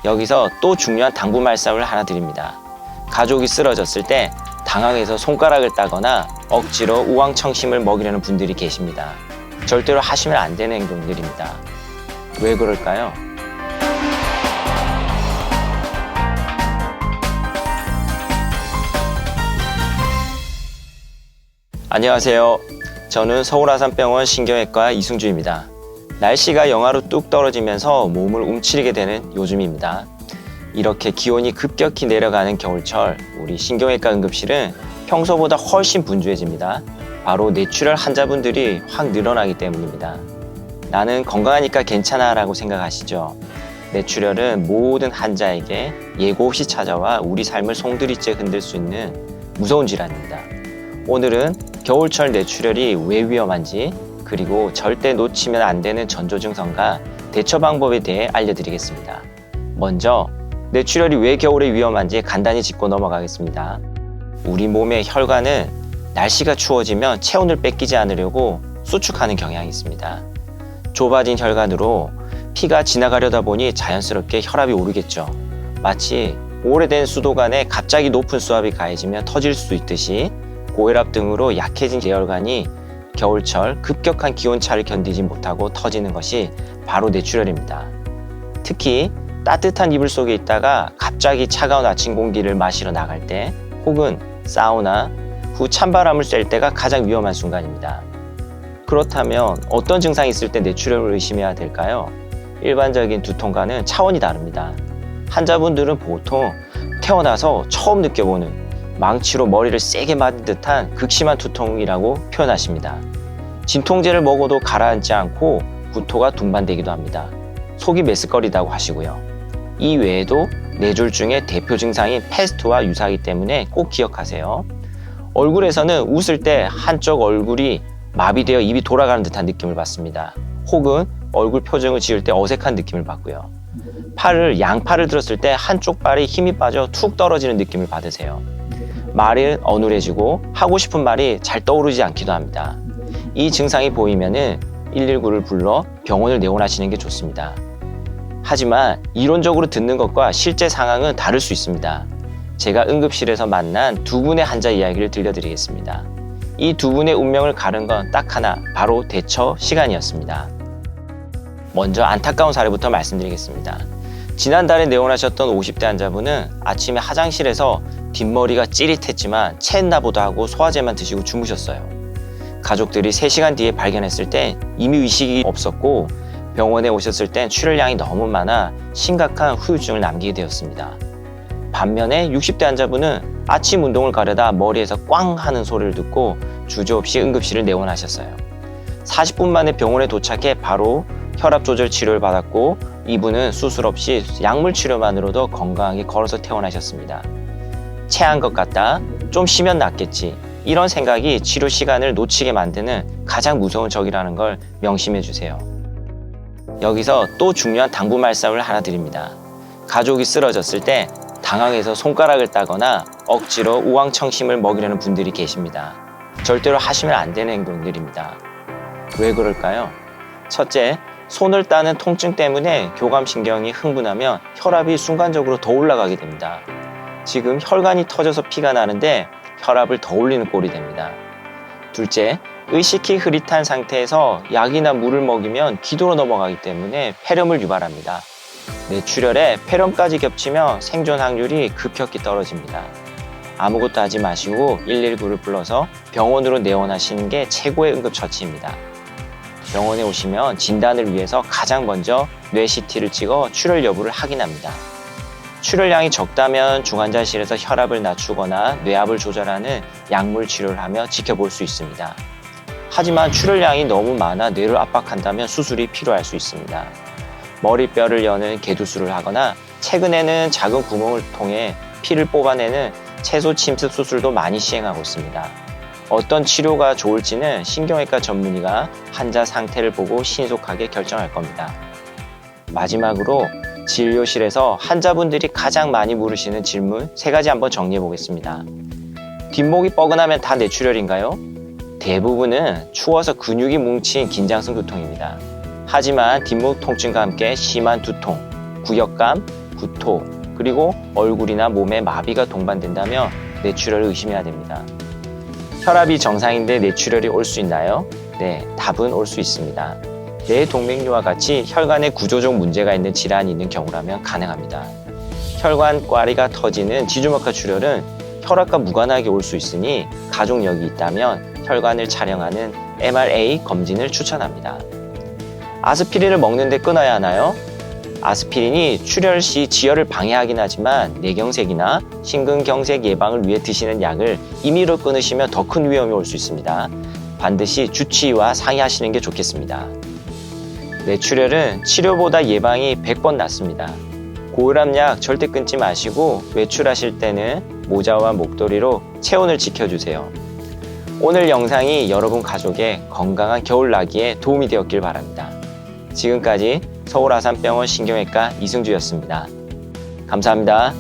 여기서 또 중요한 당부 말씀을 하나 드립니다. 가족이 쓰러졌을 때 당황해서 손가락을 따거나 억지로 우왕청심을 먹이려는 분들이 계십니다. 절대로 하시면 안 되는 행동들입니다. 왜 그럴까요? 안녕하세요. 저는 서울아산병원 신경외과 이승주입니다. 날씨가 영하로 뚝 떨어지면서 몸을 움츠리게 되는 요즘입니다. 이렇게 기온이 급격히 내려가는 겨울철, 우리 신경외과 응급실은 평소보다 훨씬 분주해집니다. 바로 뇌출혈 환자분들이 확 늘어나기 때문입니다. 나는 건강하니까 괜찮아 라고 생각하시죠? 뇌출혈은 모든 환자에게 예고 없이 찾아와 우리 삶을 송두리째 흔들 수 있는 무서운 질환입니다. 오늘은 겨울철 뇌출혈이 왜 위험한지, 그리고 절대 놓치면 안 되는 전조증상과 대처 방법에 대해 알려드리겠습니다. 먼저 뇌출혈이 왜 겨울에 위험한지 간단히 짚고 넘어가겠습니다. 우리 몸의 혈관은 날씨가 추워지면 체온을 뺏기지 않으려고 수축하는 경향이 있습니다. 좁아진 혈관으로 피가 지나가려다 보니 자연스럽게 혈압이 오르겠죠. 마치 오래된 수도관에 갑자기 높은 수압이 가해지면 터질 수 있듯이 고혈압 등으로 약해진 뇌혈관이 겨울철 급격한 기온차를 견디지 못하고 터지는 것이 바로 뇌출혈입니다. 특히 따뜻한 이불 속에 있다가 갑자기 차가운 아침 공기를 마시러 나갈 때, 혹은 사우나 후 찬바람을 쐴 때가 가장 위험한 순간입니다. 그렇다면 어떤 증상이 있을 때 뇌출혈을 의심해야 될까요? 일반적인 두통과는 차원이 다릅니다. 환자분들은 보통 태어나서 처음 느껴보는 망치로 머리를 세게 맞은 듯한 극심한 두통이라고 표현하십니다. 진통제를 먹어도 가라앉지 않고 구토가 둔반되기도 합니다. 속이 메스꺼리다고 하시고요. 이 외에도 뇌졸중의 대표 증상인 패스트와 유사하기 때문에 꼭 기억하세요. 얼굴에서는 웃을 때 한쪽 얼굴이 마비되어 입이 돌아가는 듯한 느낌을 받습니다. 혹은 얼굴 표정을 지을 때 어색한 느낌을 받고요. 양팔을 들었을 때 한쪽 발에 힘이 빠져 툭 떨어지는 느낌을 받으세요. 말이 어눌해지고 하고 싶은 말이 잘 떠오르지 않기도 합니다. 이 증상이 보이면은 119를 불러 병원을 내원하시는 게 좋습니다. 하지만 이론적으로 듣는 것과 실제 상황은 다를 수 있습니다. 제가 응급실에서 만난 두 분의 환자 이야기를 들려드리겠습니다. 이 두 분의 운명을 가른 건 딱 하나, 바로 대처 시간이었습니다. 먼저 안타까운 사례부터 말씀드리겠습니다. 지난달에 내원하셨던 50대 환자분은 아침에 화장실에서 뒷머리가 찌릿했지만 체했나 보다 하고 소화제만 드시고 주무셨어요. 가족들이 3시간 뒤에 발견했을 때 이미 의식이 없었고, 병원에 오셨을 땐 출혈량이 너무 많아 심각한 후유증을 남기게 되었습니다. 반면에 60대 환자분은 아침 운동을 가려다 머리에서 꽝 하는 소리를 듣고 주저없이 응급실을 내원하셨어요. 40분 만에 병원에 도착해 바로 혈압 조절 치료를 받았고, 이분은 수술 없이 약물 치료만으로도 건강하게 걸어서 퇴원하셨습니다. 체한 것 같다, 좀 쉬면 낫겠지, 이런 생각이 치료 시간을 놓치게 만드는 가장 무서운 적이라는 걸 명심해 주세요. 여기서 또 중요한 당부 말씀을 하나 드립니다. 가족이 쓰러졌을 때 당황해서 손가락을 따거나 억지로 우왕청심을 먹이려는 분들이 계십니다. 절대로 하시면 안 되는 행동들입니다. 왜 그럴까요? 첫째, 손을 따는 통증 때문에 교감신경이 흥분하면 혈압이 순간적으로 더 올라가게 됩니다. 지금 혈관이 터져서 피가 나는데 혈압을 더 올리는 꼴이 됩니다. 둘째, 의식이 흐릿한 상태에서 약이나 물을 먹이면 기도로 넘어가기 때문에 폐렴을 유발합니다. 뇌출혈에 폐렴까지 겹치면 생존 확률이 급격히 떨어집니다. 아무것도 하지 마시고 119를 불러서 병원으로 내원하시는 게 최고의 응급처치입니다. 병원에 오시면 진단을 위해서 가장 먼저 뇌 CT를 찍어 출혈 여부를 확인합니다. 출혈량이 적다면 중환자실에서 혈압을 낮추거나 뇌압을 조절하는 약물 치료를 하며 지켜볼 수 있습니다. 하지만 출혈량이 너무 많아 뇌를 압박한다면 수술이 필요할 수 있습니다. 머리뼈를 여는 개두술을 하거나 최근에는 작은 구멍을 통해 피를 뽑아내는 채소 침습 수술도 많이 시행하고 있습니다. 어떤 치료가 좋을지는 신경외과 전문의가 환자 상태를 보고 신속하게 결정할 겁니다. 마지막으로 진료실에서 환자분들이 가장 많이 물으시는 질문 3가지 한번 정리해 보겠습니다. 뒷목이 뻐근하면 다 뇌출혈인가요? 대부분은 추워서 근육이 뭉친 긴장성 두통입니다. 하지만 뒷목 통증과 함께 심한 두통, 구역감, 구토, 그리고 얼굴이나 몸에 마비가 동반된다면 뇌출혈을 의심해야 됩니다. 혈압이 정상인데 뇌출혈이 올 수 있나요? 네, 답은 올 수 있습니다. 뇌동맥류와 같이 혈관에 구조적 문제가 있는 질환이 있는 경우라면 가능합니다. 혈관 꽈리가 터지는 지주막하 출혈은 혈압과 무관하게 올 수 있으니 가족력이 있다면 혈관을 촬영하는 MRA 검진을 추천합니다. 아스피린을 먹는데 끊어야 하나요? 아스피린이 출혈 시 지혈을 방해하긴 하지만 뇌경색이나 심근경색 예방을 위해 드시는 약을 임의로 끊으시면 더 큰 위험이 올 수 있습니다. 반드시 주치의와 상의하시는 게 좋겠습니다. 뇌출혈은 치료보다 예방이 100번 낫습니다. 고혈압약 절대 끊지 마시고 외출하실 때는 모자와 목도리로 체온을 지켜주세요. 오늘 영상이 여러분 가족의 건강한 겨울나기에 도움이 되었길 바랍니다. 지금까지 서울 아산병원 신경외과 이승주였습니다. 감사합니다.